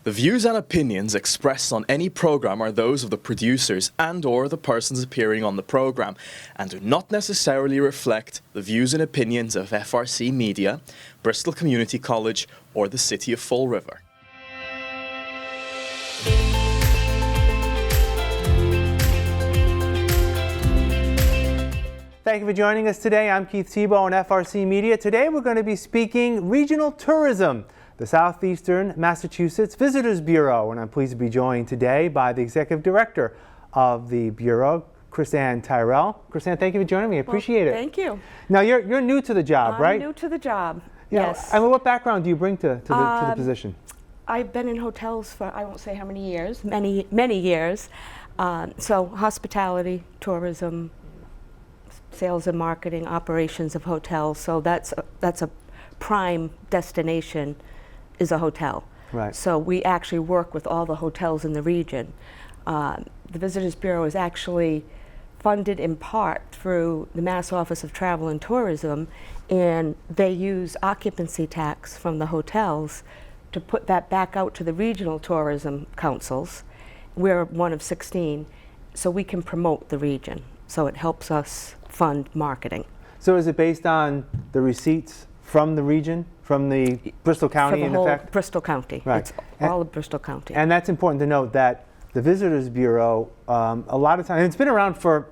The views and opinions expressed on any program are those of the producers and/or the persons appearing on the program and do not necessarily reflect the views and opinions of FRCMedia, Bristol Community College, or the City of Fall River. Thank you for joining us today. I'm Keith Tebow on FRCMedia. Today we're going to be speaking regional tourism, the Southeastern Massachusetts Visitors Bureau, and I'm pleased to be joined today by the Executive Director of the Bureau, Chrisanne Tyrrell. Chrisanne, thank you for joining me. I appreciate it. Thank you. Now you're new to the job, right? I'm new to the job. Yeah. Yes. I mean, what background do you bring to the position? I've been in hotels for I won't say how many years, many years. So hospitality, tourism, sales and marketing, operations of hotels. So that's a prime destination is a hotel. Right. So we actually work with all the hotels in the region. The Visitors Bureau is actually funded in part through the Mass Office of Travel and Tourism, and they use occupancy tax from the hotels to put that back out to the regional tourism councils. We're one of 16, so we can promote the region. So it helps us fund marketing. So is it based on the receipts from the region, from the Bristol County in effect? Bristol County. Right. It's all of Bristol County. And that's important to note that the Visitors Bureau, a lot of times, it's been around for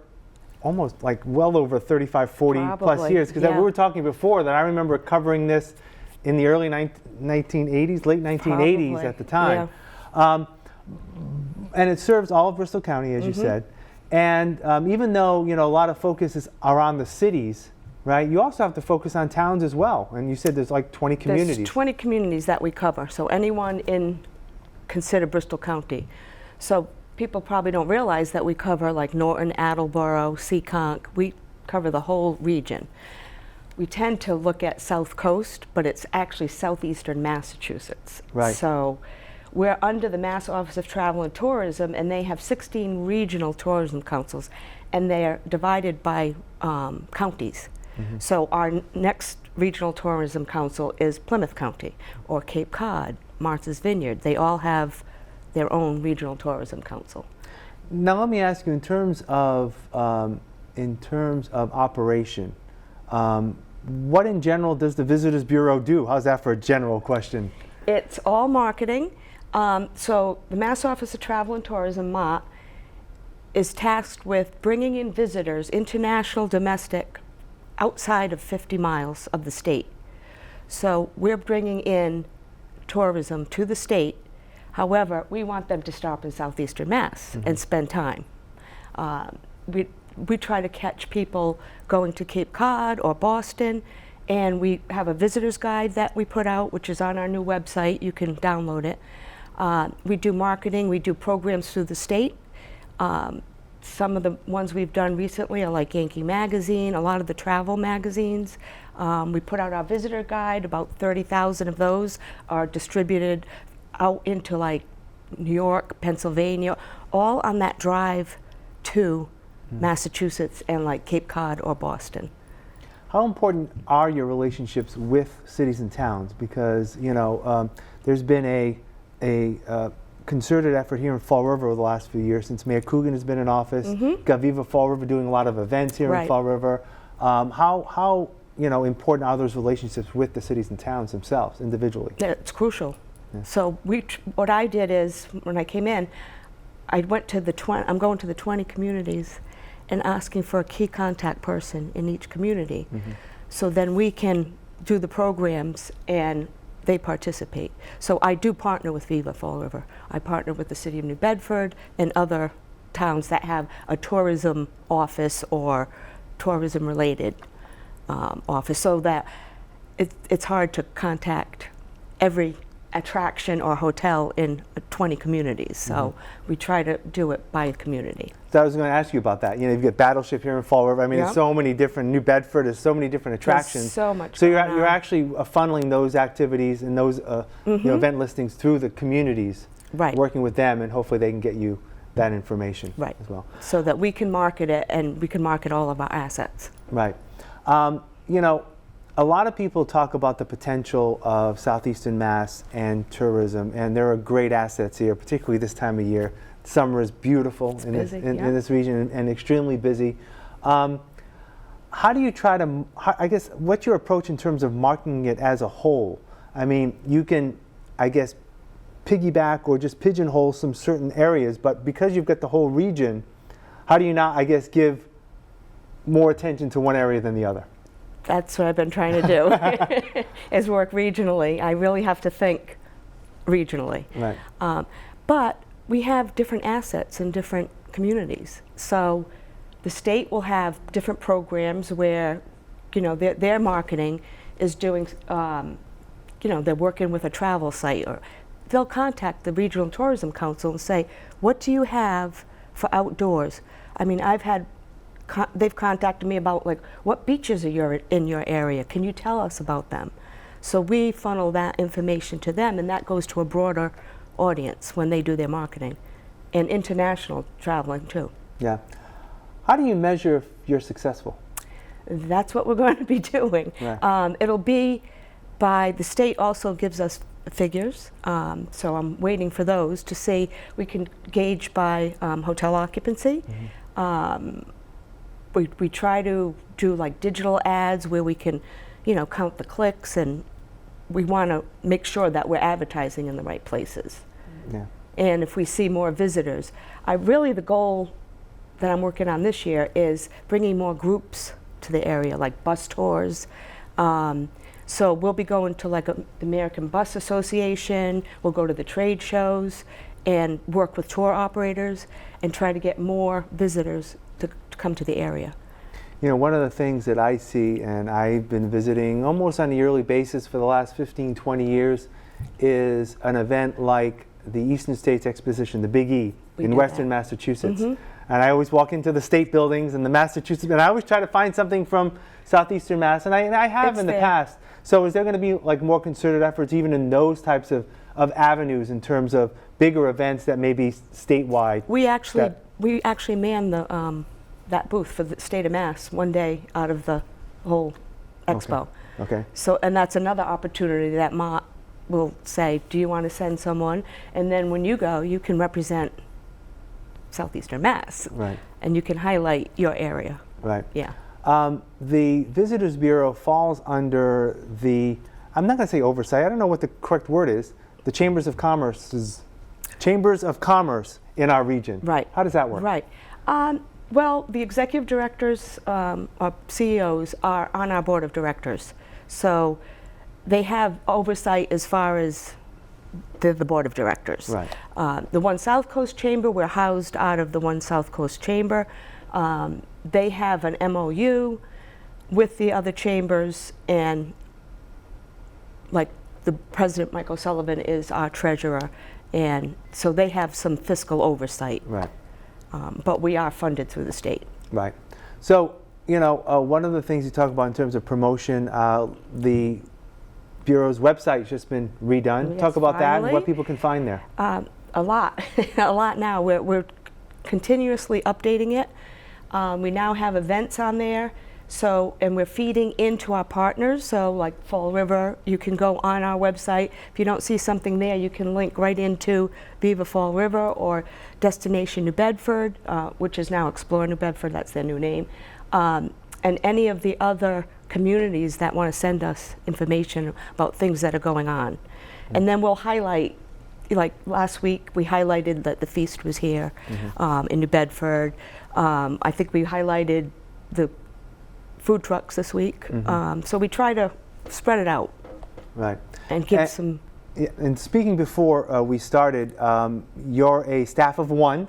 almost like well over 35, 40 plus Probably, years, because yeah. we were talking before that I remember covering this in the early 1980s, late 1980s Probably, at the time. yeah. And it serves all of Bristol County, as you said. And even though, you know, a lot of focus are on the cities, right, you also have to focus on towns as well. And you said there's like 20 communities. There's 20 communities that we cover, so anyone consider Bristol County. So people probably don't realize that we cover like Norton, Attleboro, Seekonk. We cover the whole region. We tend to look at South Coast, but it's actually Southeastern Massachusetts. Right. So we're under the Mass Office of Travel and Tourism, and they have 16 regional tourism councils, and they're divided by counties. So our next regional tourism council is Plymouth County or Cape Cod, Martha's Vineyard. They all have their own regional tourism council. Now let me ask you, in terms of operation, what in general does the Visitors Bureau do? How's that for a general question? It's all marketing. So the Mass Office of Travel and Tourism, MOT, is tasked with bringing in visitors, international, domestic, outside of 50 miles of the state. So we're bringing in tourism to the state. However, we want them to stop in Southeastern Mass and spend time. We try to catch people going to Cape Cod or Boston, and we have a visitor's guide that we put out, which is on our new website. You can download it. We do marketing, we do programs through the state. Some of the ones we've done recently are like Yankee Magazine, a lot of the travel magazines. We put out our visitor guide, about 30,000 of those are distributed out into like New York, Pennsylvania, all on that drive to Massachusetts and like Cape Cod or Boston. How important are your relationships with cities and towns? Because, you know, there's been a concerted effort here in Fall River over the last few years since Mayor Coogan has been in office. Got Viva Fall River doing a lot of events here in Fall River. How you know, important are those relationships with the cities and towns themselves individually? It's crucial. Yeah. So what I did is, when I came in, I went to I'm going to the 20 communities and asking for a key contact person in each community. So then we can do the programs and they participate. So I do partner with Viva Fall River. I partner with the City of New Bedford and other towns that have a tourism office or tourism related office, so that it's hard to contact every attraction or hotel in 20 communities. So we try to do it by community. So I was going to ask you about that. You know, you've got Battleship here in Fall River. I mean, there's so many different, New Bedford, there's so many different attractions. There's so much. So you're actually funneling those activities and those you know, event listings through the communities, working with them, and hopefully they can get you that information as well. So that we can market it, and we can market all of our assets. Right. You know, a lot of people talk about the potential of Southeastern Mass and tourism, and there are great assets here, particularly this time of year. Summer is beautiful in this region and extremely busy. How do you try to, I guess, what's your approach in terms of marketing it as a whole? I mean, you can, I guess, piggyback or just pigeonhole some certain areas, but because you've got the whole region, how do you not, I guess, give more attention to one area than the other? That's what I've been trying to do, is work regionally. I really have to think regionally. Right. But we have different assets in different communities. So the state will have different programs where, you know, their marketing is doing, you know, they're working with a travel site, or they'll contact the Regional Tourism Council and say, what do you have for outdoors? I mean, I've had, they've contacted me about, like, what beaches are in your area? Can you tell us about them? So we funnel that information to them, and that goes to a broader audience when they do their marketing, and international traveling too. Yeah. How do you measure if you're successful? That's what we're going to be doing. Right. It'll be by, the state also gives us figures, so I'm waiting for those to see. We can gauge by hotel occupancy. Mm-hmm. We try to do like digital ads where we can, you know, count the clicks, and we want to make sure that we're advertising in the right places. Yeah. And if we see more visitors, the goal that I'm working on this year is bringing more groups to the area, like bus tours. So we'll be going to like the American Bus Association, we'll go to the trade shows and work with tour operators and try to get more visitors to come to the area. You know, one of the things that I see, and I've been visiting almost on a yearly basis for the last 15, 20 years, is an event like the Eastern States Exposition, the Big E, in Western Massachusetts. Mm-hmm. And I always walk into the state buildings and the Massachusetts, and I always try to find something from Southeastern Mass, and I have in the past. So is there going to be like more concerted efforts even in those types of avenues in terms of bigger events that may be statewide? We actually man the that booth for the state of Mass one day out of the whole expo. Okay. So, and that's another opportunity that Mott will say, do you want to send someone? And then when you go, you can represent Southeastern Mass. Right. And you can highlight your area. Right. Yeah. The Visitors Bureau falls under the, I'm not going to say oversight, I don't know what the correct word is, the Chambers of Commerce in our region. Right. How does that work? Right. Well, the executive directors or CEOs are on our board of directors. So they have oversight as far as they're the board of directors. Right. The One South Coast Chamber, we're housed out of the One South Coast Chamber. They have an MOU with the other chambers, and like the president, Michael Sullivan, is our treasurer, and so they have some fiscal oversight. Right. But we are funded through the state. Right. So, you know, one of the things you talk about in terms of promotion, the Bureau's website's just been redone. Yes, talk about finally. that and what people can find there. A lot. A lot now. We're continuously updating it. We now have events on there. So, and we're feeding into our partners. So like Fall River, you can go on our website. If you don't see something there, you can link right into Viva Fall River or Destination New Bedford, which is now Explore New Bedford, that's their new name. And any of the other communities that want to send us information about things that are going on. And then we'll highlight, like last week, we highlighted that the feast was here in New Bedford. I think we highlighted the food trucks this week. So we try to spread it out. Right. And give some... Yeah, and speaking before we started, you're a staff of one,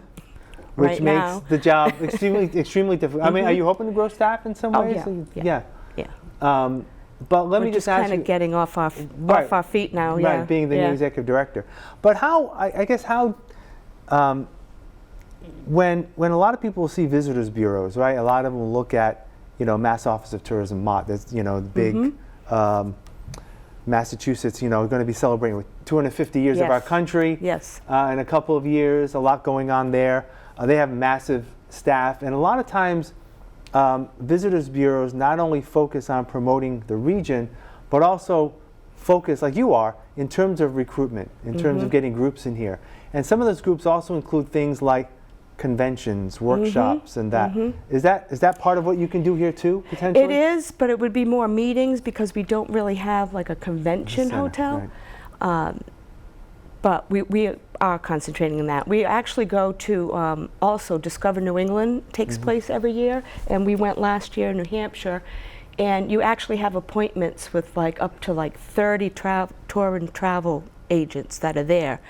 which right makes now. the job extremely difficult. I mean, are you hoping to grow staff in some ways? Yeah. But let me We're just ask kind you, of getting off our feet now. Right, being the new executive director. But how, I guess how, when a lot of people see visitors bureaus, right? A lot of them will look at, you know, Mass Office of Tourism, Mott. That's, you know, the big Massachusetts, you know, going to be celebrating with 250 years of our country. Yes. In a couple of years, a lot going on there. They have massive staff, and a lot of times visitors bureaus not only focus on promoting the region, but also focus, like you are, in terms of recruitment, in terms of getting groups in here. And some of those groups also include things like conventions, workshops, and that. Is that part of what you can do here too, potentially? It is, but it would be more meetings because we don't really have like a convention hotel. Right. But we are concentrating on that. We actually go to also Discover New England takes place every year, and we went last year in New Hampshire, and you actually have appointments with like up to like 30 tour and travel agents that are there,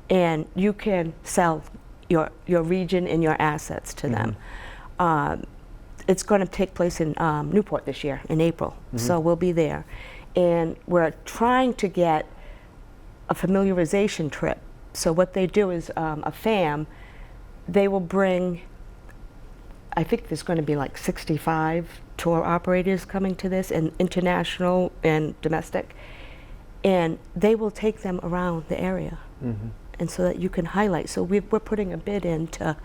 and you can sell your region and your assets to them. It's going to take place in Newport this year in April, so we'll be there. And we're trying to get a familiarization trip. So what they do is a FAM, they will bring, I think there's going to be like 65 tour operators coming to this, and international and domestic, and they will take them around the area. And so that you can highlight. So we're putting a bid in to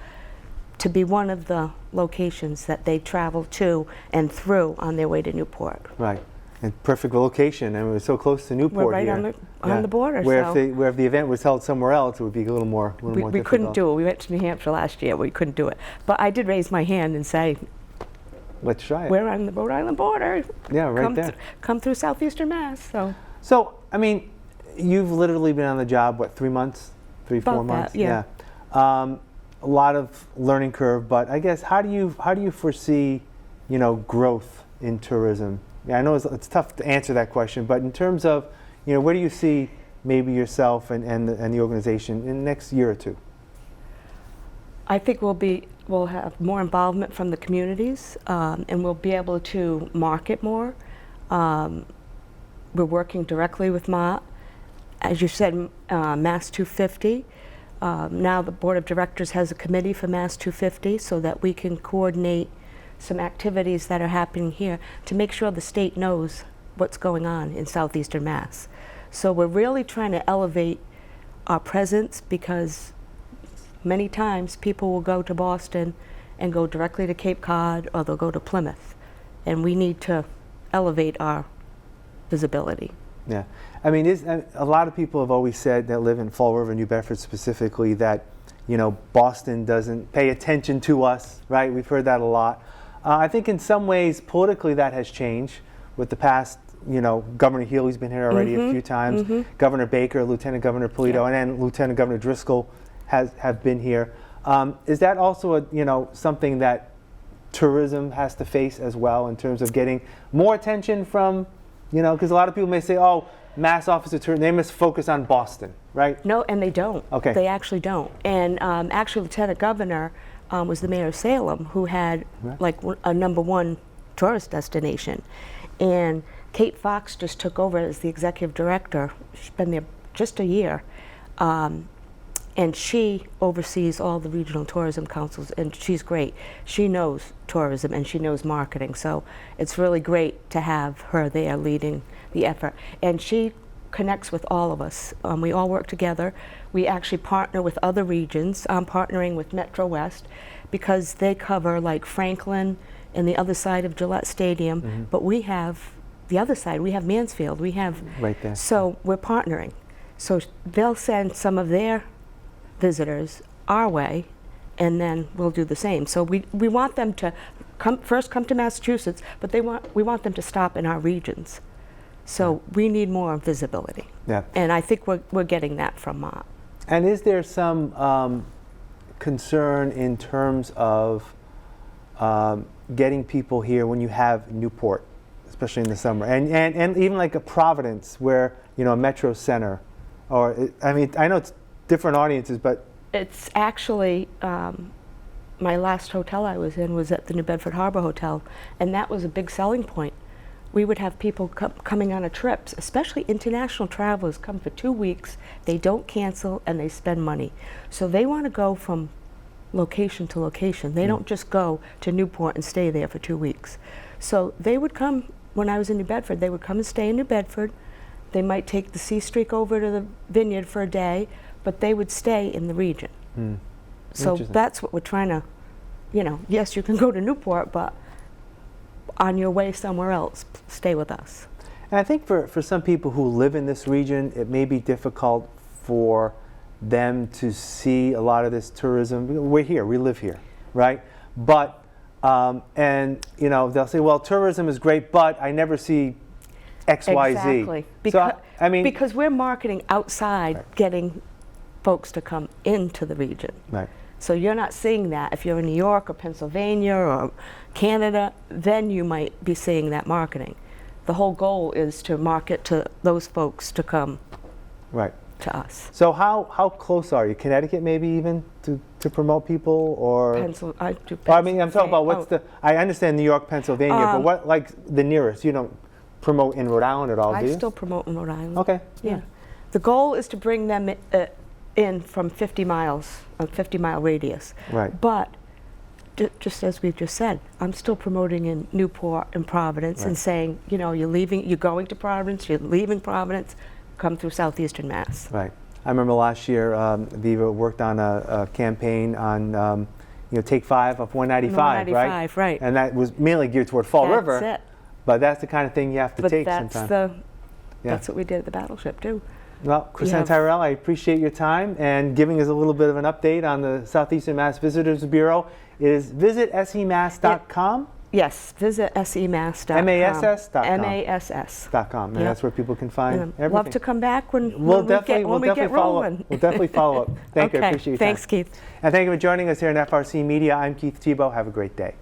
be one of the locations that they travel to and through on their way to Newport. Right. And perfect location. I mean, we're so close to Newport. We're right here. on the border. Where so if the event was held somewhere else, it would be a little more we difficult. couldn't do it. We went to New Hampshire last year. We couldn't do it. But I did raise my hand and say, let's try it. we're on the Rhode Island border. Yeah, right there. Come through Southeastern Mass. So, I mean, you've literally been on the job, what, 3 months? 4 About months? that, yeah. A lot of learning curve, but I guess how do you foresee, growth in tourism? Yeah, I know it's tough to answer that question, but in terms of, where do you see maybe yourself and the organization in the next year or two? I think we'll have more involvement from the communities, and we'll be able to market more. We're working directly with MOT. As you said, Mass 250. Now the Board of Directors has a committee for Mass 250 so that we can coordinate some activities that are happening here to make sure the state knows what's going on in Southeastern Mass. So we're really trying to elevate our presence, because many times people will go to Boston and go directly to Cape Cod, or they'll go to Plymouth, and we need to elevate our visibility. Yeah, I mean, a lot of people have always said that live in Fall River, New Bedford specifically, that Boston doesn't pay attention to us, right? We've heard that a lot. I think in some ways politically that has changed with the past. Governor Healy's been here already a few times. Governor Baker, Lieutenant Governor Polito, and then Lieutenant Governor Driscoll have been here. Is that also something that tourism has to face as well, in terms of getting more attention from? Because a lot of people may say, oh, Mass Office of Tourism, they must focus on Boston, right? No, and they don't. Okay. They actually don't. And actually, Lieutenant Governor was the mayor of Salem, who had like a #1 tourist destination. And Kate Fox just took over as the executive director. She's been there just a year. And she oversees all the regional tourism councils, and she's great. She knows tourism and she knows marketing, so it's really great to have her there leading the effort. And she connects with all of us. We all work together. We actually partner with other regions. I'm partnering with Metro West because they cover like Franklin and the other side of Gillette Stadium, but we have the other side. We have Mansfield. We have right there. So we're partnering. So they'll send some of their visitors our way, and then we'll do the same. So we want them to come to Massachusetts, but we want them to stop in our regions. So we need more visibility. Yeah. And I think we're getting that from MOT. And is there some concern in terms of getting people here when you have Newport, especially in the summer, and even like a Providence, where a Metro Center, or I mean, I know it's different audiences, but it's actually my last hotel I was in was at the New Bedford Harbor Hotel, and that was a big selling point. We would have people coming on a trips, especially international travelers, come for 2 weeks. They don't cancel and they spend money, so they want to go from location to location. They don't just go to Newport and stay there for 2 weeks. So they would come. When I was in New Bedford, they would come and stay in New Bedford. They might take the C Streak over to the Vineyard for a day, but they would stay in the region. So that's what we're trying to, yes, you can go to Newport, but on your way somewhere else, stay with us. And I think for some people who live in this region, it may be difficult for them to see a lot of this tourism. We're here, we live here, right? But, and you know, they'll say, well, tourism is great, but I never see X, Y, Z. Exactly. So, I mean, because we're marketing outside, right, getting folks to come into the region. right. So you're not seeing that. If you're in New York or Pennsylvania or Canada, then you might be seeing that marketing. The whole goal is to market to those folks to come Right. to us. So how close are you? Connecticut maybe even to promote people, or? I mean, I'm talking about what's the, I understand New York, Pennsylvania, but what, like the nearest? You don't promote in Rhode Island at all, do you? I still promote in Rhode Island. Okay. Yeah. The goal is to bring them in from 50 miles, a 50-mile radius. Right. But just as we've just said, I'm still promoting in Newport and Providence, Right, and saying, you know, you're going to Providence, you're leaving Providence, come through Southeastern Mass. Right. I remember last year, Viva worked on a campaign on, you know, Take 5 of 195, right? 195, right. And that was mainly geared toward Fall River. That's it. But that's the kind of thing you have to But take that's sometimes. that's what we did at the Battleship too. Well, Chrisanne Tyrrell, I appreciate your time and giving us a little bit of an update on the Southeastern Mass Visitors Bureau. It is visit semass.com. Yes, visit semass.com. MASS.com. MASS.com. And that's where people can find everything. Love to come back when We'll we definitely get follow rolling. up. We'll definitely follow up. Thank you. I appreciate your time. Thanks, Keith. And thank you for joining us here in FRC Media. I'm Keith Tebow. Have a great day.